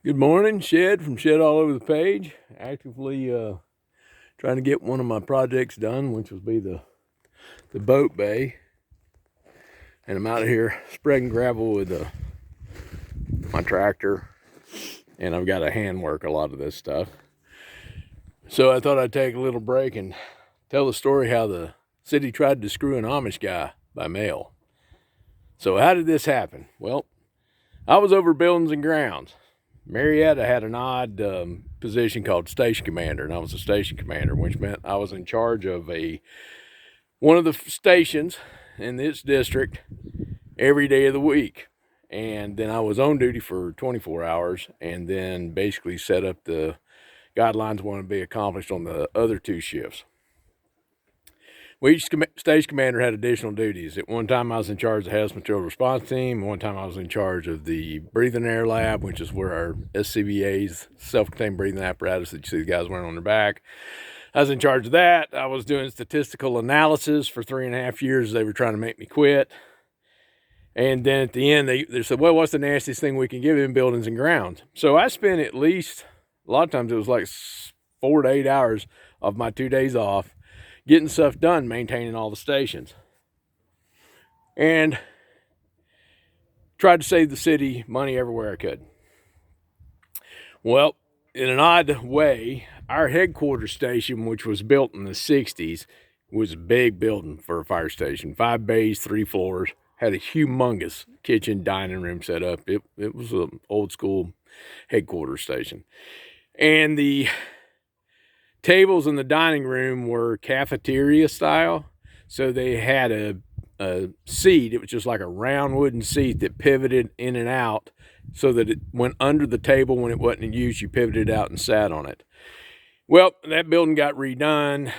Good morning, Shed from Shed All Over the Page. Actively trying to get one of my projects done, which will be the boat bay. And I'm out here spreading gravel with my tractor, and I've got to hand work a lot of this stuff. So I thought I'd take a little break and tell the story how the city tried to screw an Amish guy by mail. So how did this happen? Well, I was over buildings and grounds. Marietta had an odd position called station commander, and I was a station commander, which meant I was in charge of one of the stations in this district every day of the week. And then I was on duty for 24 hours and then basically set up the guidelines wanted to be accomplished on the other two shifts. Well, each station commander had additional duties. At one time, I was in charge of the hazardous material response team. One time, I was in charge of the breathing air lab, which is where our SCBA's, self-contained breathing apparatus that you see the guys wearing on their back. I was in charge of that. I was doing statistical analysis for 3.5 years. They were trying to make me quit. And then at the end, they said, well, what's the nastiest thing we can give in buildings and grounds? So I spent at least, a lot of times it was like 4 to 8 hours of my 2 days off getting stuff done, maintaining all the stations. And tried to save the city money everywhere I could. Well, in an odd way, our headquarters station, which was built in the 60s, was a big building for a fire station. 5 bays, 3 floors, had a humongous kitchen, dining room set up. It was an old school headquarters station. And the tables in the dining room were cafeteria style. So they had a seat. It was just like a round wooden seat that pivoted in and out so that it went under the table when it wasn't in use. You pivoted out and sat on it. Well, that building got redone.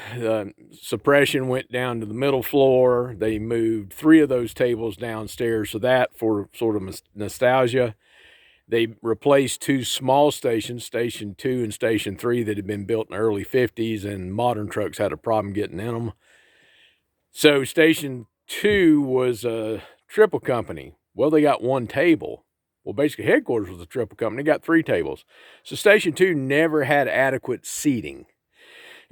Suppression went down to the middle floor. They moved 3 of those tables downstairs. So that, for sort of nostalgia, they replaced 2 small stations, Station 2 and Station 3, that had been built in the early 50s, and modern trucks had a problem getting in them. So Station 2 was a triple company. Well, they got 1 table. Well, basically, headquarters was a triple company. They got 3 tables. So Station 2 never had adequate seating.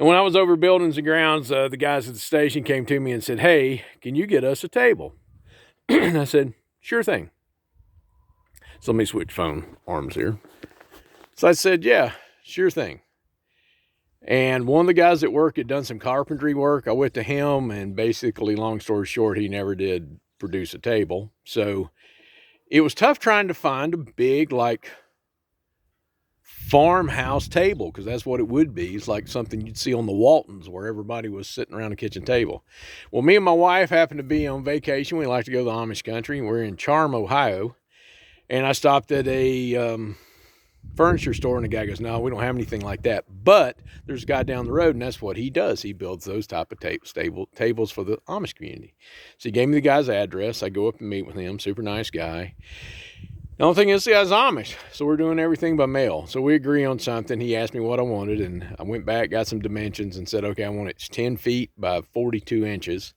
And when I was over buildings and grounds, the guys at the station came to me and said, hey, can you get us a table? And I said, sure thing. So let me switch phone arms here. So I said, yeah, sure thing. And one of the guys at work had done some carpentry work. I went to him, and basically, long story short, he never did produce a table. So it was tough trying to find a big, like, farmhouse table, because that's what it would be. It's like something you'd see on the Waltons where everybody was sitting around a kitchen table. Well, me and my wife happened to be on vacation. We like to go to the Amish country. We're in Charm, Ohio. And I stopped at a furniture store, and the guy goes, no, we don't have anything like that. But there's a guy down the road, and that's what he does. He builds those type of tables for the Amish community. So he gave me the guy's address. I go up and meet with him. Super nice guy. The only thing is, the guy's Amish. So we're doing everything by mail. So we agree on something. He asked me what I wanted, and I went back, got some dimensions, and said, okay, I want it 10 feet by 42 inches.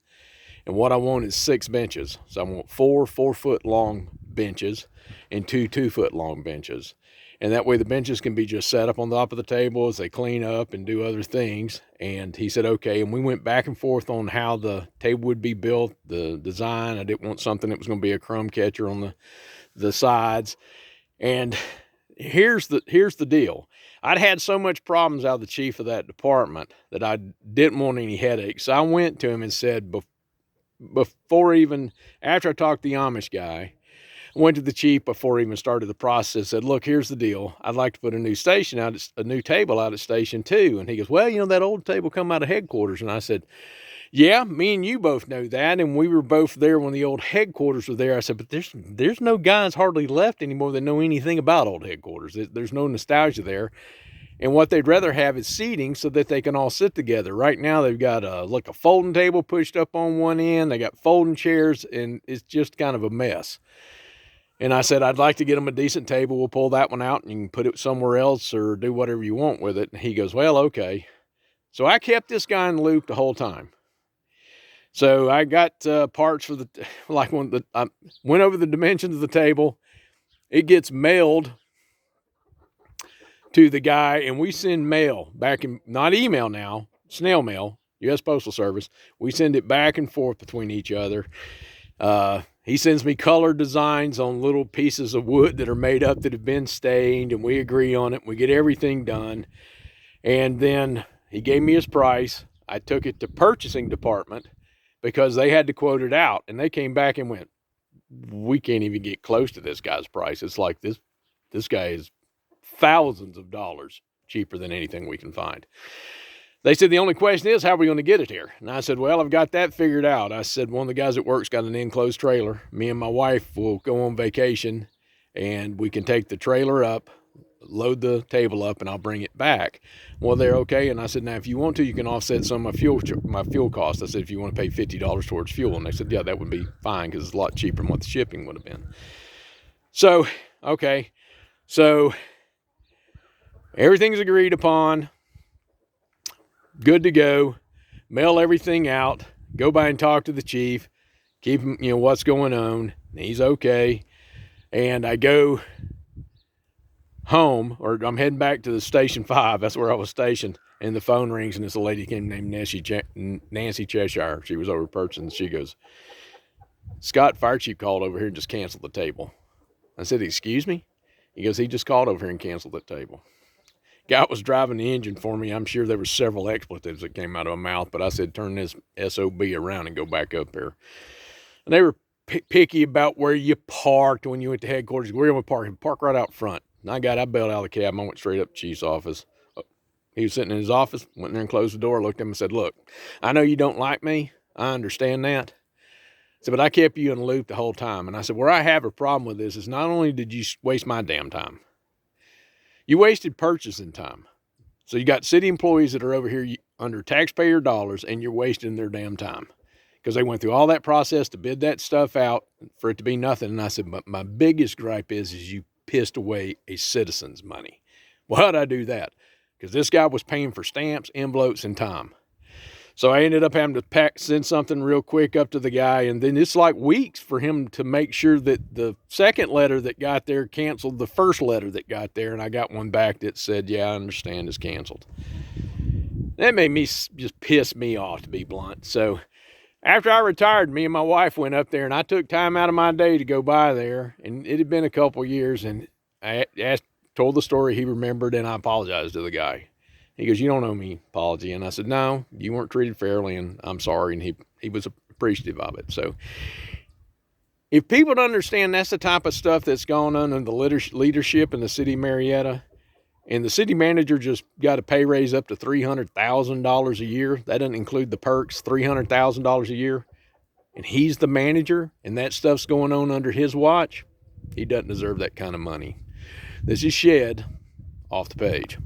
And what I want is 6 benches. So I want 4 4-foot long benches and 2 2-foot long benches. And that way the benches can be just set up on the top of the table as they clean up and do other things. And he said, okay. And we went back and forth on how the table would be built, the design. I didn't want something that was going to be a crumb catcher on the sides. And here's the deal. I'd had so much problems out of the chief of that department that I didn't want any headaches. So I went to him and said, after I talked to the Amish guy, I went to the chief before I even started the process, said, look, here's the deal. I'd like to put a new table out at Station 2. And he goes, well, that old table come out of headquarters. And I said, yeah, me and you both know that. And we were both there when the old headquarters were there. I said, but there's no guys hardly left anymore that know anything about old headquarters. There's no nostalgia there. And what they'd rather have is seating so that they can all sit together. Right now, they've got a folding table pushed up on one end. They got folding chairs, and it's just kind of a mess. And I said, I'd like to get them a decent table. We'll pull that one out, and you can put it somewhere else or do whatever you want with it. And he goes, well, okay. So I kept this guy in the loop the whole time. So I got parts for I went over the dimensions of the table. It gets mailed to the guy, and we send mail back in, not email now, snail mail, U.S. Postal Service. We send it back and forth between each other. He sends me colored designs on little pieces of wood that are made up that have been stained, and we agree on it. We get everything done. And then he gave me his price. I took it to purchasing department because they had to quote it out. And they came back and went, we can't even get close to this guy's price. It's like this guy is thousands of dollars cheaper than anything we can find. They said, the only question is, how are we going to get it here? And I said, well, I've got that figured out. I said, one of the guys at work's got an enclosed trailer. Me and my wife will go on vacation, and we can take the trailer up, load the table up, and I'll bring it back. Well, they're okay. And I said, now, if you want to, you can offset some of my fuel costs. I said, if you want to pay $50 towards fuel. And they said, yeah, that would be fine because it's a lot cheaper than what the shipping would have been. So, okay. So everything's agreed upon. Good to go. Mail everything out. Go by and talk to the chief. Keep him, what's going on. He's okay. And I go home, or I'm heading back to the Station 5. That's where I was stationed. And the phone rings, and it's a lady came named Nancy Cheshire. She was over purchasing. She goes, Scott, fire chief called over here and just canceled the table. I said, excuse me? He goes, he just called over here and canceled the table. Guy was driving the engine for me. I'm sure there were several expletives that came out of my mouth, but I said, turn this SOB around and go back up there. And they were picky about where you parked when you went to headquarters. Where am I parking? Park right out front. And I bailed out of the cab. I went straight up to the chief's office. He was sitting in his office, went in there and closed the door, looked at him and said, look, I know you don't like me. I understand that. I said, but I kept you in the loop the whole time. And I said, where I have a problem with this is not only did you waste my damn time, you wasted purchasing time. So you got city employees that are over here under taxpayer dollars, and you're wasting their damn time because they went through all that process to bid that stuff out for it to be nothing. And I said, but my biggest gripe is you pissed away a citizen's money. Well, how'd I do that? Because this guy was paying for stamps, envelopes, and time. So I ended up having to send something real quick up to the guy, and then it's like weeks for him to make sure that the second letter that got there canceled the first letter that got there, and I got one back that said, yeah, I understand, it's canceled. That made me just piss me off, to be blunt. So after I retired, me and my wife went up there, and I took time out of my day to go by there, and it had been a couple years, and I told the story he remembered, and I apologized to the guy. He goes, you don't owe me apology. And I said, no, you weren't treated fairly, and I'm sorry. And he was appreciative of it. So if people don't understand that's the type of stuff that's going on in the leadership in the city of Marietta, and the city manager just got a pay raise up to $300,000 a year. That doesn't include the perks, $300,000 a year. And he's the manager, and that stuff's going on under his watch. He doesn't deserve that kind of money. This is Shed, off the page.